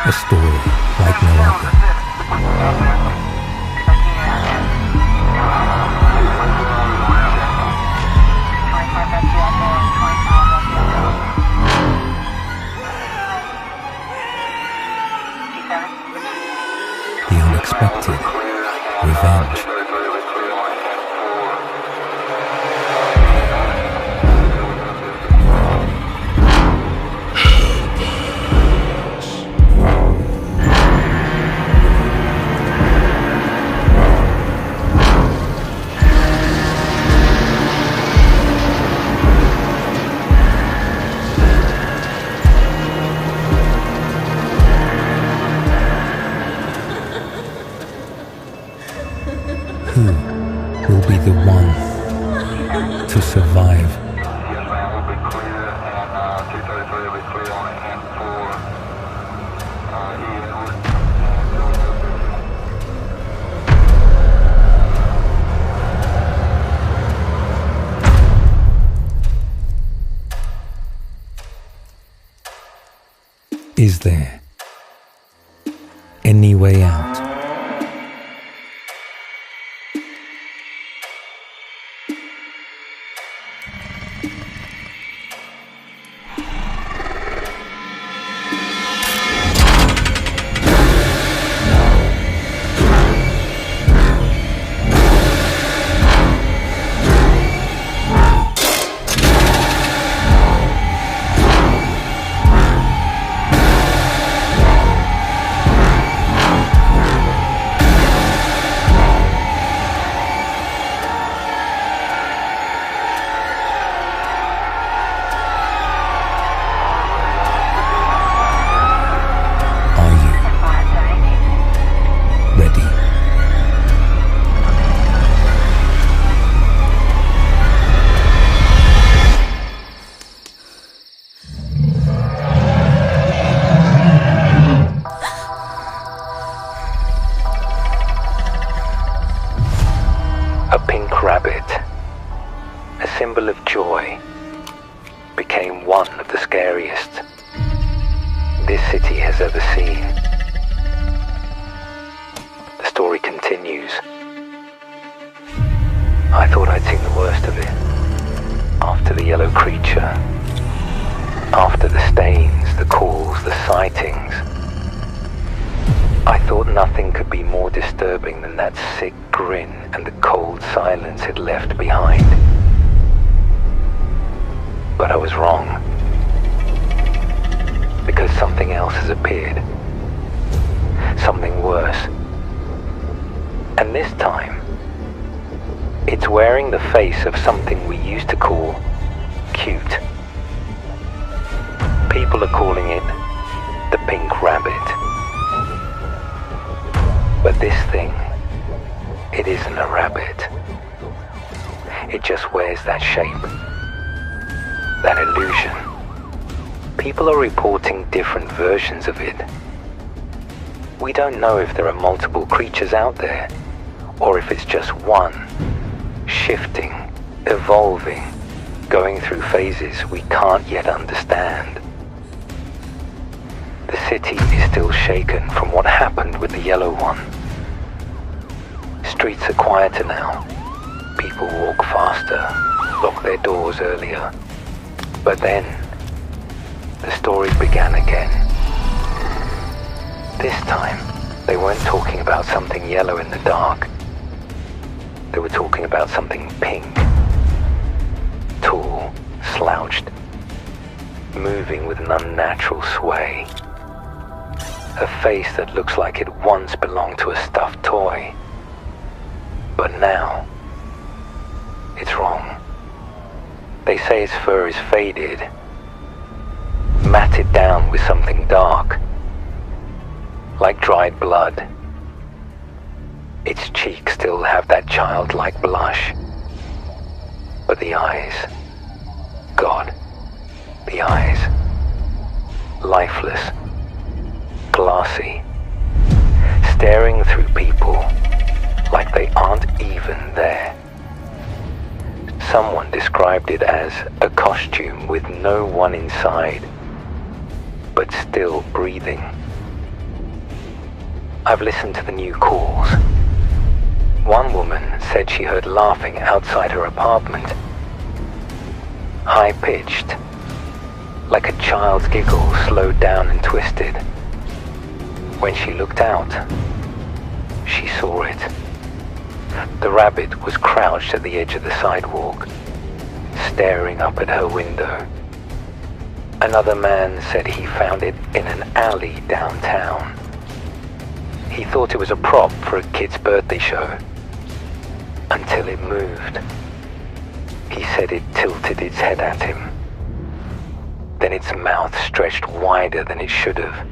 A story like no other. The unexpected, revenge. Who will be the one to survive? Is there any way out? A pink rabbit, a symbol of joy, became one of the scariest this city has ever seen. The story continues. I thought I'd seen the worst of it. After the yellow creature, after the stains, the calls, the sightings, I thought nothing could be more disturbing than that sick grin and the cold silence it left behind. But I was wrong. Because something else has appeared. Something worse. And this time, it's wearing the face of something we used to call cute. People are calling it the pink rabbit. But this thing, it isn't a rabbit. It just wears that shape, that illusion. People are reporting different versions of it. We don't know if there are multiple creatures out there, or if it's just one, shifting, evolving, going through phases we can't yet understand. The city is still shaken from what happened with the yellow one. Streets are quieter now. People walk faster, lock their doors earlier. But then, the story began again. This time, they weren't talking about something yellow in the dark. They were talking about something pink. Tall, slouched, moving with an unnatural sway. A face that looks like it once belonged to a stuffed toy. But now, it's wrong. They say its fur is faded, matted down with something dark, like dried blood. Its cheeks still have that childlike blush. But the eyes, God, the eyes, lifeless, glassy, staring through people like they aren't even there. Someone described it as a costume with no one inside, but still breathing. I've listened to the new calls. One woman said she heard laughing outside her apartment. High-pitched, like a child's giggle slowed down and twisted. When she looked out, she saw it. The rabbit was crouched at the edge of the sidewalk, staring up at her window. Another man said he found it in an alley downtown. He thought it was a prop for a kid's birthday show, until it moved. He said it tilted its head at him. Then its mouth stretched wider than it should have,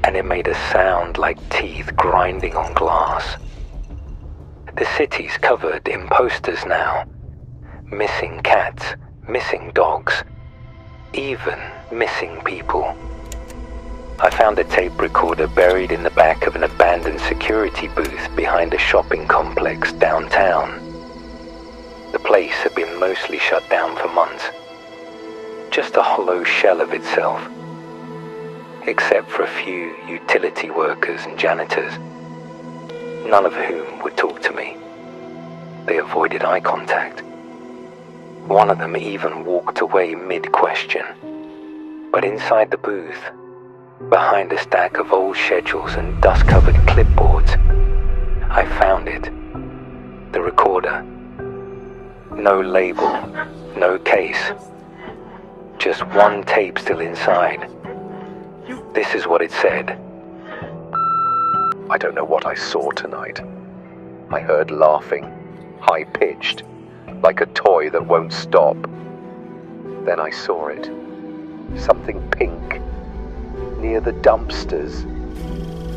and it made a sound like teeth grinding on glass. The city's covered in posters now. Missing cats, missing dogs, even missing people. I found a tape recorder buried in the back of an abandoned security booth behind a shopping complex downtown. The place had been mostly shut down for months. Just a hollow shell of itself, except for a few utility workers and janitors, none of whom would talk to me. They avoided eye contact. One of them even walked away mid-question. But inside the booth, behind a stack of old schedules and dust-covered clipboards, I found it. The recorder. No label, no case. Just one tape still inside. This is what it said. I don't know what I saw tonight. I heard laughing, high-pitched, like a toy that won't stop. Then I saw it. Something pink, near the dumpsters.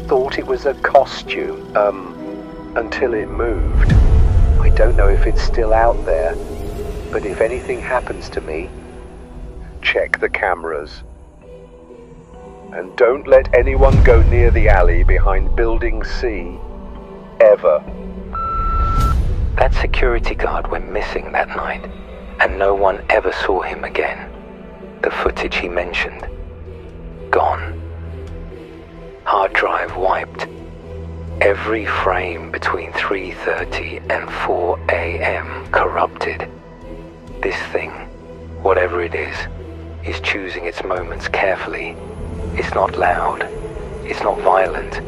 Thought it was a costume, until it moved. I don't know if it's still out there, but if anything happens to me, check the cameras. And don't let anyone go near the alley behind Building C, ever. That security guard went missing that night, and no one ever saw him again. The footage he mentioned, gone. Hard drive wiped. Every frame between 3:30 and 4 a.m. corrupted. This thing, whatever it is choosing its moments carefully. It's not loud. It's not violent.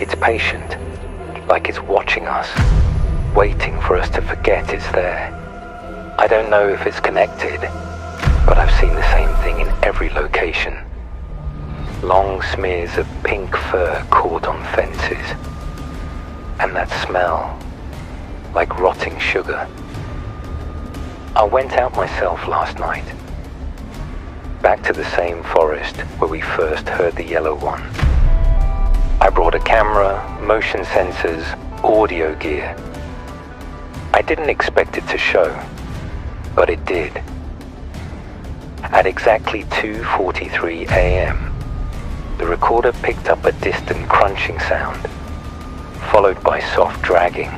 It's patient, like it's watching us, waiting for us to forget it's there. I don't know if it's connected, but I've seen the same thing in every location. Long smears of pink fur caught on fences. And that smell, like rotting sugar. I went out myself last night. Back to the same forest where we first heard the yellow one. I brought a camera, motion sensors, audio gear. I didn't expect it to show, but it did. At exactly 2:43 a.m., the recorder picked up a distant crunching sound, followed by soft dragging.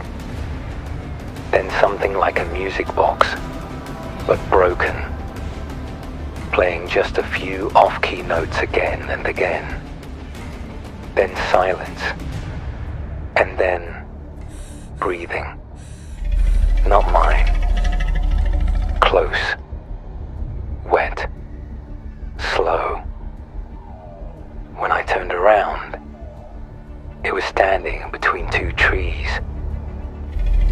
Then something like a music box, but broken, playing just a few off-key notes again and again. Then silence, and then breathing. Not mine. Close. Wet. Slow. When I turned around, it was standing between two trees.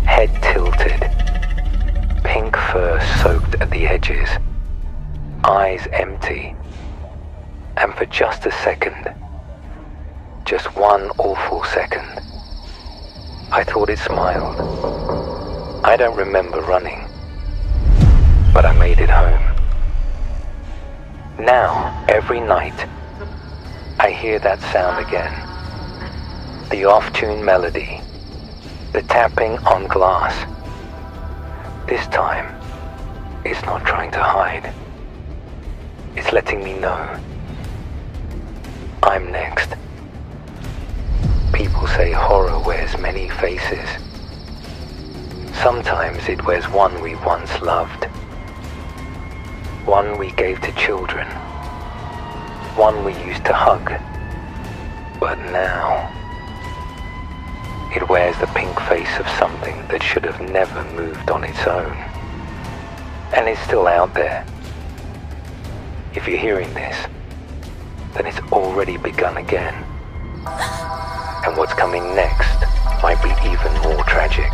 Head tilted. Pink fur soaked at the edges. Eyes empty. And for just a second, just one awful second, I thought it smiled. I don't remember running, but I made it home. Now, every night, I hear that sound again. The off-tune melody, the tapping on glass. This time, it's not trying to hide. It's letting me know I'm next. People say horror wears many faces. Sometimes it wears one we once loved, one we gave to children, one we used to hug. But now It wears the pink face of something that should have never moved on its own. And it's still out there. If you're hearing this, then it's already begun again. And what's coming next might be even more tragic.